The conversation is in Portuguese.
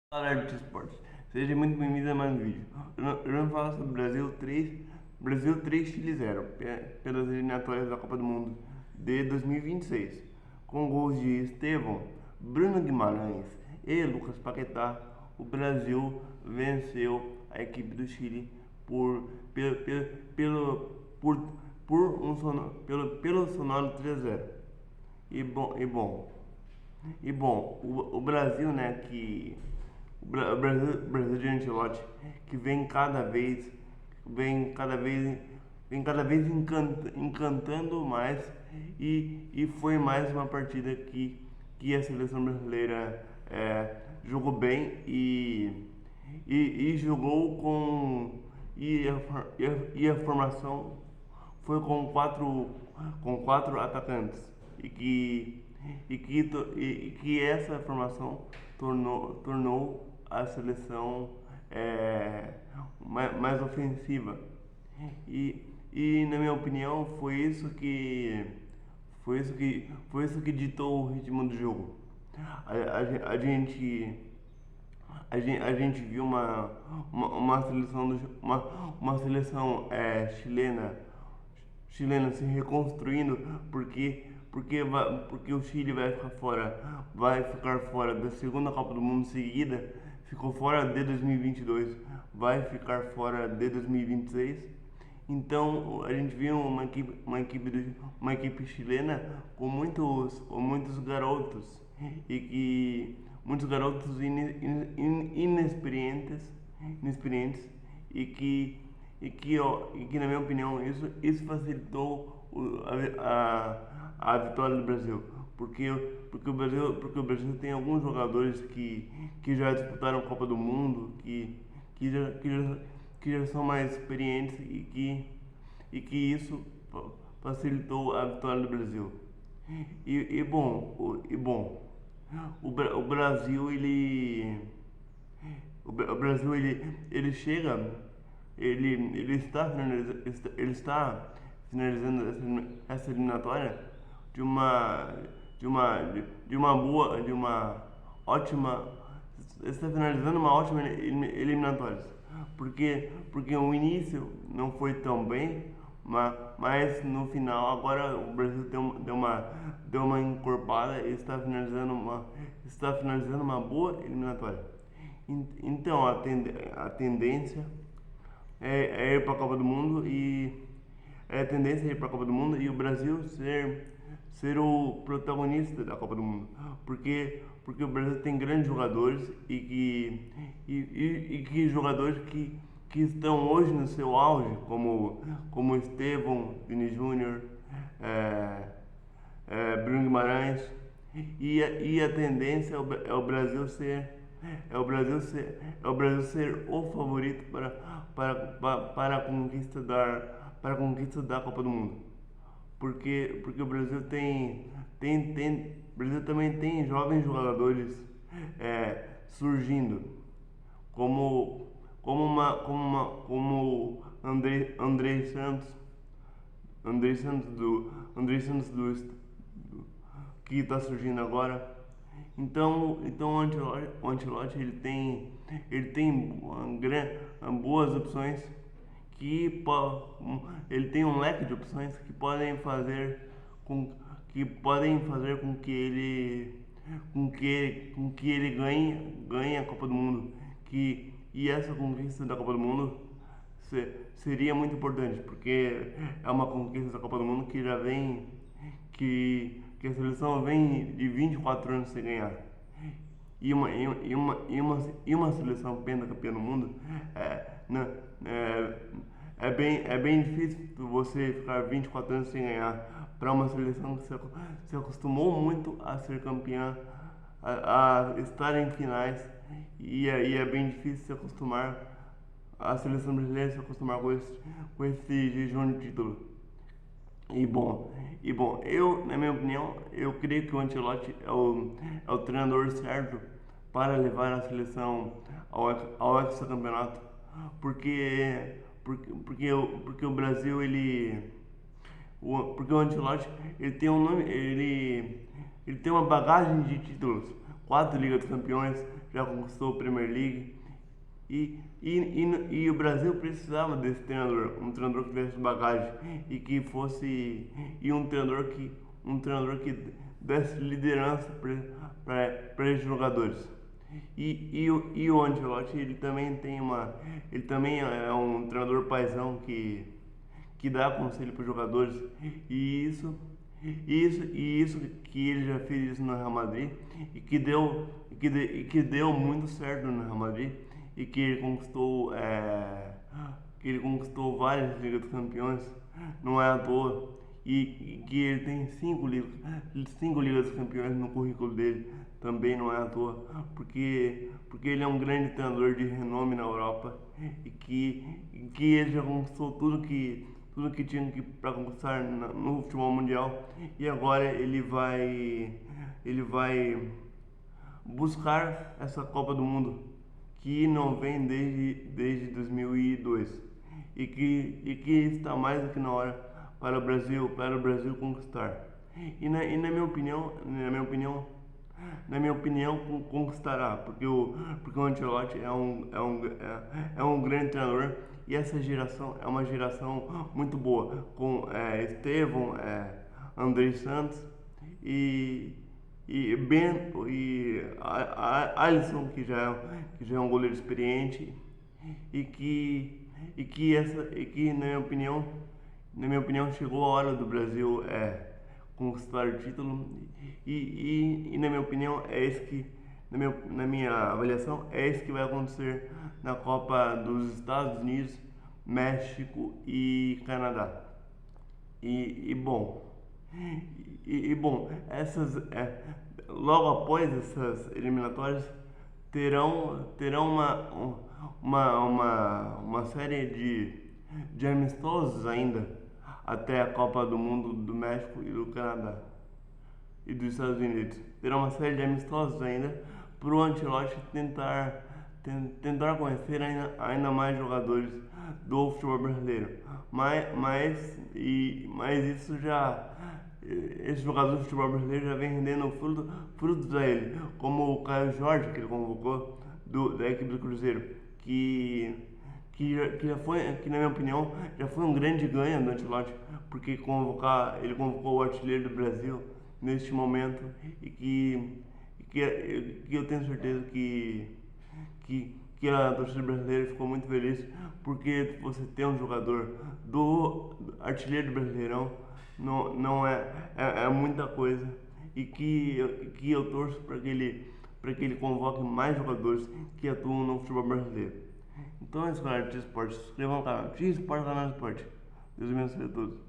Fala de esportes. Seja muito bem-vindo a mais um vídeo. Eu vou falar sobre Brasil 3 Chile 0, pelas eliminatórias da Copa do Mundo de 2026, com gols de Estevão, Bruno Guimarães e Lucas Paquetá. O Brasil venceu a equipe do Chile por por, pelo sonoro 3 a 0. O Brasil, né, o Brasil de Ancelotti, que vem cada vez, vem cada vez encantando mais, e foi mais uma partida que a seleção brasileira jogou bem e jogou com e a formação foi com quatro atacantes e que essa formação tornou a seleção mais ofensiva. E na minha opinião foi isso que ditou o ritmo do jogo. A gente a gente viu uma seleção uma seleção chilena se reconstruindo, porque o Chile vai ficar fora da segunda Copa do Mundo seguida, ficou fora de 2022, vai ficar fora de 2026. Então a gente viu uma equipe chilena com muitos garotos, e que muitos garotos inexperientes, e que e que na minha opinião isso facilitou a vitória do Brasil, porque o Brasil tem alguns jogadores que já disputaram a Copa do Mundo, que já, que já, que já são mais experientes, e que isso facilitou a vitória do Brasil. O Brasil o Brasil ele chega, ele está finalizando essa eliminatória de uma de uma ótima, está finalizando uma ótima eliminatória, porque o início não foi tão bem, mas no final agora o Brasil deu uma encorpada e está finalizando uma boa eliminatória. Então a tendência é ir para a Copa do Mundo, e o Brasil ser o protagonista da Copa do Mundo, porque o Brasil tem grandes jogadores, e que jogadores que estão hoje no seu auge, como Estevão, Vini Júnior, Bruno Guimarães, e a tendência é o Brasil ser o favorito para a conquista da Copa do Mundo, porque o Brasil o Brasil também tem jovens jogadores surgindo, como Andrei Santos que está surgindo agora. Então o Ancelotti ele tem boas opções, ele tem um leque de opções que com podem fazer com que ele ganhe a Copa do Mundo, e essa conquista da Copa do Mundo seria muito importante, porque é uma conquista da Copa do Mundo que já vem que a seleção vem de 24 anos sem ganhar. E uma seleção pentacampeã do mundo, não, é bem difícil você ficar 24 anos sem ganhar, para uma seleção que se acostumou muito a ser campeã, a estar em finais, e é bem difícil se acostumar, a seleção brasileira se acostumar com esse jejum de título. Eu, na minha opinião, eu creio que o Ancelotti é o treinador certo para levar a seleção ao hexacampeonato, porque o Brasil, porque o Ancelotti ele tem um nome, ele tem uma bagagem de títulos, 4 Ligas dos Campeões, já conquistou a Premier League. E o Brasil precisava desse treinador, um treinador que tivesse bagagem e que fosse um treinador que desse liderança para esses jogadores. O Ancelotti ele também é um treinador paizão que dá conselho para os jogadores e isso que ele já fez isso no Real Madrid e que deu muito certo no Real Madrid e que ele conquistou várias Ligas dos Campeões, não é à toa, e que ele tem cinco Ligas dos Campeões no currículo dele, também não é à toa, porque ele é um grande treinador de renome na Europa que ele já conquistou tudo que tinha para conquistar no futebol mundial, e agora ele vai buscar essa Copa do Mundo que não vem desde 2002 e que está mais do que na hora para o Brasil conquistar. Na minha opinião, conquistará, porque o Ancelotti é um grande treinador, e essa geração é uma geração muito boa, com Estevão, André Santos e Alisson, que já é um goleiro experiente e que na minha opinião chegou a hora do Brasil conquistar o título, na minha opinião é esse que na minha avaliação é esse que vai acontecer na Copa dos Estados Unidos, México e Canadá. Bom, logo após essas eliminatórias terão uma série de amistosos ainda até a Copa do Mundo do México e do Canadá e dos Estados Unidos. Terá uma série de amistosos ainda para o Ancelotti tentar conhecer ainda mais jogadores do futebol brasileiro. Mas isso esses jogadores do futebol brasileiro já vem rendendo frutos a ele, como o Caio Jorge, que ele convocou da equipe do Cruzeiro, que na minha opinião, já foi um grande ganho do Ancelotti, porque ele convocou o artilheiro do Brasil neste momento, e que eu tenho certeza que a torcida brasileira ficou muito feliz, porque você ter um jogador do artilheiro do Brasileirão não é muita coisa, e que eu torço para que ele convoque mais jogadores que atuam no futebol brasileiro. Então é isso, galera, T-Sport. Se inscrevam no canal T-Sport, canal Esporte. Deus abençoe a todos.